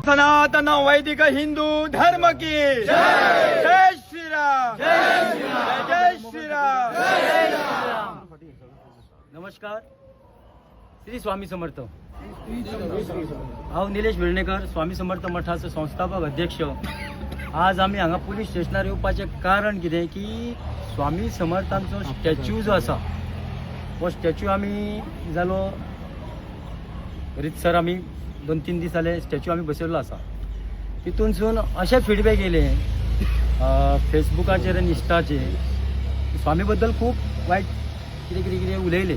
सनातन वैदिक हिंदू धर्म की जय। जय श्री राम, जय श्री राम। नमस्कार, श्री स्वामी समर्थ। हांव निलेश वेर्णेकर, स्वामी समर्थ मठाचो संस्थापक अध्यक्ष। आज आम्ही हांगा पुलीस स्टेशनार येवपाचें कारण कितें की स्वामी समर्थांचो स्टॅच्यू जो आसा हो स्टॅच्यू आमी जालो रितसर आमी 2-3 दीस जाले स्टॅच्यू आमी बसयल्लो आसा। तितूनसून अशें फीडबॅक येयले फेसबुकाचेर आनी इंस्टाचेर स्वामी बद्दल खूब वायट कितें उलयले।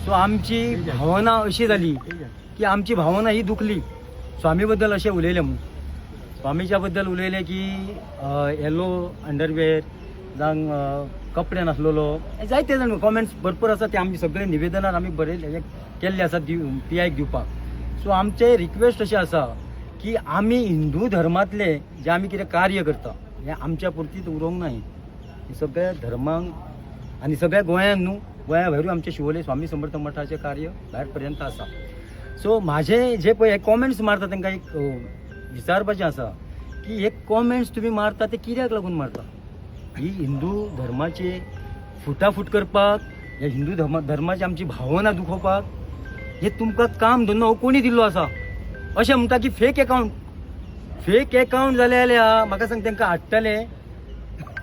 सो आमची भावना अशी जाली की आमची भावना ही दुखली स्वामी बद्दल अशें उलयलें म्हणून। स्वामीच्या बद्दल उलयलें की येलो अंडरवेअर जावं कपडे नासलेलो, जायते जाण कॉमेंट्स भरपूर आसा। ते आमी सगळे निवेदनार आमी बरयले केल्ले आसा PIक दिवपाक। सो आमचे रिक्वेस्ट अशें आसा की आमी हिंदू धर्मांतले जे आमी कितें कार्य करता हें आमच्या पुरतीच उरोवंक नाय, सगळ्या धर्मांक आनी सगळ्या गोंयांत न्हू, गोंया भायरूय आमचे शिवोले स्वामी समर्थ मठाचें कार्य भायर पर्यंत आसा। सो म्हाजे जे पळय कॉमेंट्स मारता तांकां एक विचारपाचें आसा की हे कॉमेंट्स तुमी मारता ते कित्याक लागून मारता? ही हिंदू धर्माचे फुटाफूट करपाक, ह्या हिंदू धर्माची आमची भावना दुखोवपाक हे तुमकां काम धंदो हो कोणी दिल्लो आसा? अशें म्हणटा की फेक अकाउंट जाले जाल्यार म्हाका सांग तांकां हाडटले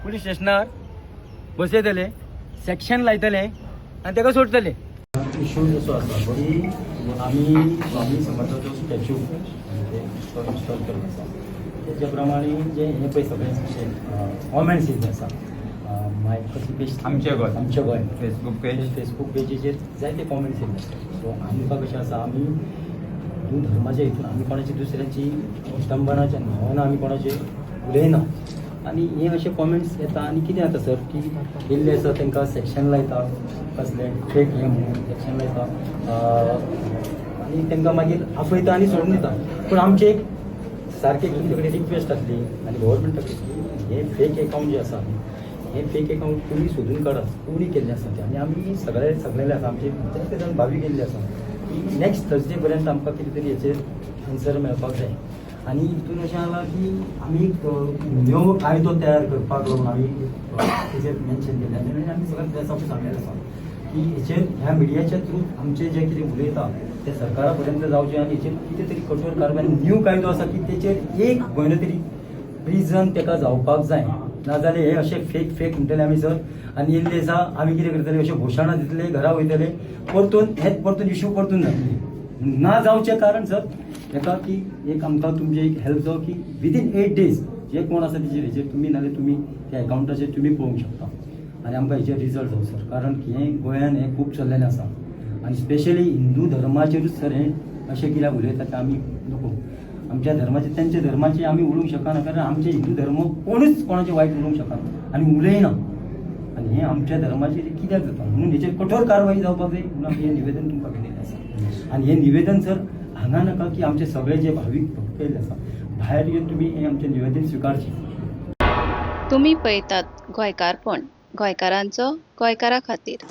पुलीस स्टेशनार बसयतले, सेक्शन लायतले आनी ताका सोडटले। इश्यू असो आसा की आमी स्वामी समर्थाचो स्टॅच्यू इन्स्टॉल केल्लो आसा। तेच्या प्रमाणे जे हे पळय सगळे कॉमेंट्स येयल्ले आसा कशी पेज आमचे गोंय फेसबूक पेजीचेर जायते कॉमेंट्स येयल्ले आसा। सो आमकां कशें आसा आमी हिंदू धर्माच्या हितून आमी कोणाची दुसऱ्याची विटंबनाच्या भावना आमी कोणाचे उलयना आनी हे अशे कॉमेंट्स येता। आनी कितें जाता सर की येयल्ले आसा तांकां सेक्शन लायता, कसले फेक हे म्हणून सेक्शन लायता आनी तांकां मागीर आपयता आनी सोडून दिता। पूण आमचे एक सारके तुमचे कडेन रिक्वेस्ट आसली आनी गव्हर्मेंटा कडेन हे फेक अकाउंट जे आसा हे फेक अकाउंट तुमी सोदून काडात, कोणी केल्ले आसा ते। आनी आमी सगळेले आसा आमचे जायते जाण भावी केल्ले आसा की नेक्स्ट थर्सडे पर्यंत आमकां कितें तरी हेचेर आन्सर मेळपाक जाय। आनी हितून अशें आसा की आमी नवो कायदो तयार करपाक लागून आमी तेचेर मेन्शन केल्लें आनी आमी सगळ्या प्रेसाक सांगलेलें आसा की हेचेर ह्या मिडियाच्या थ्रू आमचे जे कितें उलयता ते सरकारा पर्यंत जावचें आनी हेचेर कितें तरी कठोर कारवाय न्यू कायदो आसा की तेचेर एक म्हयनो तरी प्रिजन ताका जावपाक जाय। नाजाल्यार हे अशें फेक म्हणटले आमी सर आनी येयल्ले आसा आमी कितें करतले अशें घोशणा दितले, घरा वयतले, परतून इश्यू परतून जातले ना जावचें कारण सर हेका की एक आमकां तुमचे एक हेल्प जावं की विदीन 8 days जे कोण आसा हेचेर तुमी नाल्यार तुमी त्या अकाउंटाचेर तुमी पळोवंक शकता आनी आमकां हेचेर रिजल्ट जावं सर। कारण हें गोंयान हें खूब चल्लेलें आसा आनी स्पेशली हिंदू धर्माचेरूच सर हें अशें कित्याक उलयता तें आमी नको। आमच्या धर्माचे तेंच्या धर्माचे आमी उलोवंक शकना कारण आमचे हिंदू धर्म कोणूच कोणाचे वायट उलोवंक शकना आनी उलयना आनी हें आमच्या धर्माचेर कित्याक जाता म्हणून हेचेर कठोर कारवाई जावपाक जाय म्हणून आमी हें निवेदन तुमकां केलेलें आसा। आनी हें निवेदन सर हांगा नाका की आमचे सगळे जे भावीक भक्त येयल्ले आसा भायर येवन तुमी हें आमचें निवेदन स्विकारचें। तुम्ही पळयतात गोंयकारपण, गोंयकारांचो गोंयकारा खातीर।